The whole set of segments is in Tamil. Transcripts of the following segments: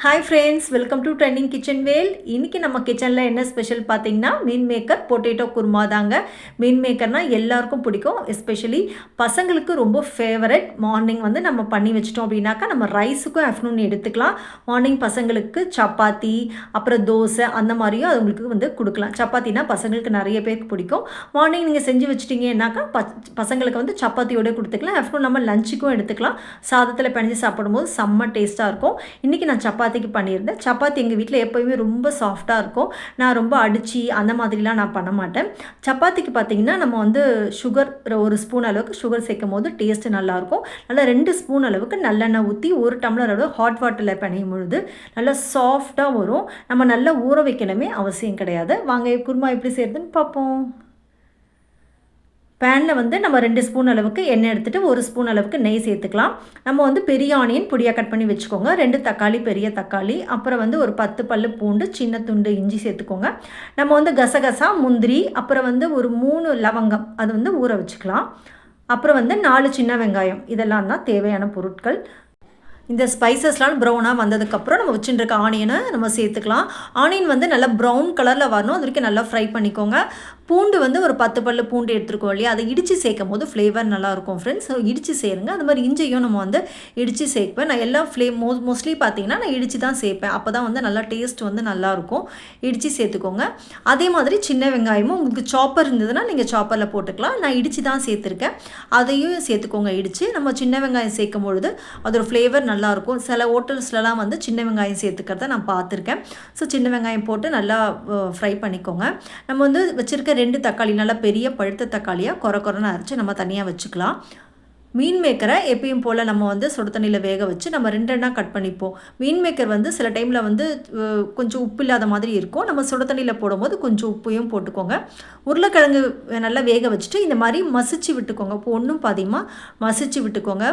Hi friends, welcome to trending kitchen வேல். இன்றைக்கி நம்ம கிச்சனில் என்ன ஸ்பெஷல் பார்த்தீங்கன்னா மீன் மேக்கர் பொட்டேட்டோ குருமா தாங்க. மீன் மேக்கர்னால் எல்லாருக்கும் பிடிக்கும், எஸ்பெஷலி பசங்களுக்கு ரொம்ப ஃபேவரட். மார்னிங் வந்து நம்ம பண்ணி வச்சிட்டோம் அப்படின்னாக்கா நம்ம ரைஸுக்கும் ஆஃப்டர்நூன் எடுத்துக்கலாம். மார்னிங் பசங்களுக்கு சப்பாத்தி அப்புறம் தோசை அந்த மாதிரியும் அது உங்களுக்கு வந்து கொடுக்கலாம். சப்பாத்தினா பசங்களுக்கு நிறைய பேருக்கு பிடிக்கும். மார்னிங் நீங்கள் செஞ்சு வச்சிட்டிங்கன்னாக்கா பசங்களுக்கு வந்து சப்பாத்தியோடு கொடுத்துக்கலாம். ஆஃப்டர்நூன் நம்ம லஞ்சுக்கும் எடுத்துக்கலாம். சாதத்தில் பிணைஞ்சு சாப்பிடும்போது செம்ம டேஸ்ட்டாக இருக்கும். இன்றைக்கி நான் சப்பாத்திக்கு பண்ணியிருந்தேன். சப்பாத்தி எங்கள் வீட்டில் எப்போயுமே ரொம்ப சாஃப்டாக இருக்கும். நான் ரொம்ப அடித்து அந்த மாதிரிலாம் நான் பண்ண மாட்டேன். சப்பாத்திக்கு பார்த்திங்கன்னா நம்ம வந்து சுகர் ஒரு ஸ்பூன் அளவுக்கு சுகர் சேர்க்கும் போது டேஸ்ட்டு நல்லாயிருக்கும். நல்லா 2 ஸ்பூன் அளவுக்கு நல்லெண்ணெய் ஊற்றி 1 டம்ளர் அளவு ஹாட் வாட்டரில் பிணையும் பொழுது நல்லா சாஃப்டாக வரும். நம்ம நல்லா ஊற வைக்கணுமே அவசியம் கிடையாது. வாங்க குருமா எப்படி செய்கிறதுன்னு பார்ப்போம். பேனில் வந்து நம்ம 2 ஸ்பூன் அளவுக்கு எண்ணெய் எடுத்துகிட்டு 1 ஸ்பூன் அளவுக்கு நெய் சேர்த்துக்கலாம். நம்ம வந்து பெரிய ஆனியன் பொடியாக கட் பண்ணி வச்சுக்கோங்க. 2 தக்காளி, பெரிய தக்காளி, அப்புறம் வந்து ஒரு 10 பல்லு பூண்டு, சின்ன துண்டு இஞ்சி சேர்த்துக்கோங்க. நம்ம வந்து கசகசா, முந்திரி, அப்புறம் வந்து ஒரு 3 லவங்கம் அது வந்து ஊற வச்சுக்கலாம். அப்புறம் வந்து 4 சின்ன வெங்காயம், இதெல்லாம் தான் தேவையான பொருட்கள். இந்த ஸ்பைசஸ்லாம் ப்ரௌனாக வந்ததுக்கப்புறம் நம்ம வச்சுட்டுருக்க ஆனியனை நம்ம சேர்த்துக்கலாம். ஆனியன் வந்து நல்லா ப்ரௌன் கலரில் வரணும், அது வரைக்கும் நல்லா ஃப்ரை பண்ணிக்கோங்க. பூண்டு வந்து ஒரு 10 பல்லு பூண்டு எடுத்துருக்கோம் இல்லையா, அதை இடித்து சேர்க்கும் போது ஃப்ளேவர் நல்லாயிருக்கும் ஃப்ரெண்ட்ஸ். ஸோ இடித்து சேருங்க. அது மாதிரி இஞ்சியும் நம்ம வந்து இடித்து சேர்ப்பேன். நான் எல்லா மோஸ்ட்லி பார்த்தீங்கன்னா நான் இடித்து தான் சேர்ப்பேன். அப்போ தான் வந்து நல்லா டேஸ்ட் வந்து நல்லாயிருக்கும். இடித்து சேர்த்துக்கோங்க. அதே மாதிரி சின்ன வெங்காயமும் உங்களுக்கு சாப்பர் இருந்ததுன்னா நீங்கள் சாப்பரில் போட்டுக்கலாம். நான் இடித்து தான் சேர்த்துருக்கேன். அதையும் சேர்த்துக்கோங்க இடித்து. நம்ம சின்ன வெங்காயம் சேர்க்கும் பொழுது அதோட ஃப்ளேவர் நல்லாயிருக்கும். சில ஹோட்டல்ஸ்லலாம் வந்து சின்ன வெங்காயம் சேர்த்துக்கிறத நான் பார்த்துருக்கேன். ஸோ சின்ன வெங்காயம் போட்டு நல்லா ஃப்ரை பண்ணிக்கோங்க. நம்ம வந்து வச்சுருக்க 2 தக்காளி நல்லா பெரிய பழுத்த தக்காளியாக கொரன்னு அரைச்சி நம்ம தனியாக வச்சுக்கலாம். மீன் மேக்கரை எப்பயும் போல் நம்ம வந்து சுடு தண்ணியில் வேக வச்சு நம்ம 2 கட் பண்ணிப்போம். மீன் மேக்கர் வந்து சில டைமில் வந்து கொஞ்சம் உப்பு இல்லாத மாதிரி இருக்கும். நம்ம சுடு தண்ணியில் போடும்போது கொஞ்சம் உப்பையும் போட்டுக்கோங்க. உருளைக்கிழங்கு நல்லா வேக வச்சுட்டு இந்த மாதிரி மசிச்சு விட்டுக்கோங்க. இப்போ ஒன்றும் பாதியமாக மசிச்சு விட்டுக்கோங்க.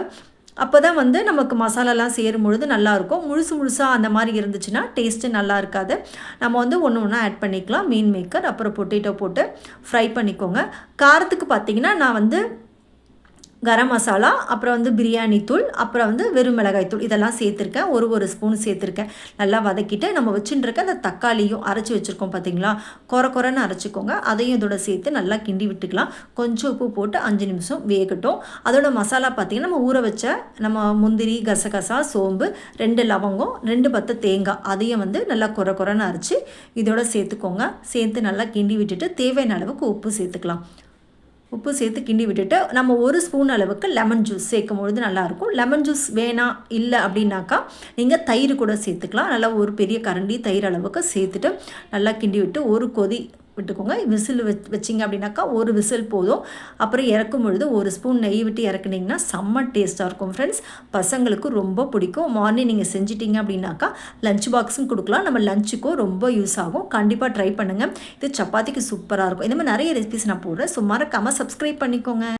அப்போ தான் வந்து நமக்கு மசாலாலாம் சேரும் பொழுது நல்லாயிருக்கும். முழுசாக அந்த மாதிரி இருந்துச்சுன்னா டேஸ்ட்டு நல்லா இருக்காது. நம்ம வந்து ஒன்று ஒன்றா ஆட் பண்ணிக்கலாம். மீன் மேக்கர் அப்புறம் பொட்டேட்டோ போட்டு ஃப்ரை பண்ணிக்கோங்க. காரத்துக்கு பார்த்திங்கன்னா நான் வந்து கரம் மசாலா, அப்புறம் வந்து பிரியாணி தூள், அப்புறம் வந்து வெறும் மிளகாய் தூள் இதெல்லாம் சேர்த்துருக்கேன். ஒரு ஸ்பூன் சேர்த்துருக்கேன். நல்லா வதக்கிட்டு நம்ம வச்சுட்டுருக்க அந்த தக்காளியும் அரைச்சி வச்சுருக்கோம் பார்த்திங்களா, கொரன்னு அரைச்சிக்கோங்க. அதையும் இதோட சேர்த்து நல்லா கிண்டி விட்டுக்கலாம். கொஞ்சம் உப்பு போட்டு 5 நிமிஷம் வேகட்டும். அதோட மசாலா பார்த்திங்கன்னா நம்ம ஊற வச்ச நம்ம முந்திரி, கசகசா, சோம்பு, 2 லவங்கம், 2 பத்து தேங்காய், அதையும் வந்து நல்லா கொரன்னு அரைச்சி இதோட சேர்த்துக்கோங்க. சேர்த்து நல்லா கிண்டி விட்டுட்டு தேவையான அளவுக்கு உப்பு சேர்த்துக்கலாம். உப்பு சேர்த்து கிண்டி விட்டுட்டு நம்ம 1 ஸ்பூன் அளவுக்கு லெமன் ஜூஸ் சேர்க்கும் பொழுது நல்லாயிருக்கும். லெமன் ஜூஸ் வேணாம் இல்லை அப்படின்னாக்கா நீங்கள் தயிர் கூட சேர்த்துக்கலாம். நல்லா ஒரு பெரிய கரண்டி தயிர் அளவுக்கு சேர்த்துட்டு நல்லா கிண்டி விட்டு ஒரு கொதி விட்டுக்கோங்க. விசில் வச்சிங்க அப்படின்னாக்கா 1 விசில் போதும். அப்புறம் இறக்கும் பொழுது 1 ஸ்பூன் நெய் விட்டு இறக்குனிங்கன்னா செம்ம டேஸ்ட்டாக இருக்கும் ஃப்ரெண்ட்ஸ். பசங்களுக்கு ரொம்ப பிடிக்கும். மார்னிங் நீங்கள் செஞ்சிட்டிங்க அப்படின்னாக்கா லஞ்ச் பாக்ஸும் கொடுக்கலாம். நம்ம லஞ்சுக்கும் ரொம்ப யூஸ் ஆகும். கண்டிப்பாக ட்ரை பண்ணுங்கள். இது சப்பாத்திக்கு சூப்பராக இருக்கும். இந்த மாதிரி நிறைய ரெசிபிஸ் நான் போடுறேன். ஸோ மறக்காமல் சப்ஸ்கிரைப் பண்ணிக்கோங்க.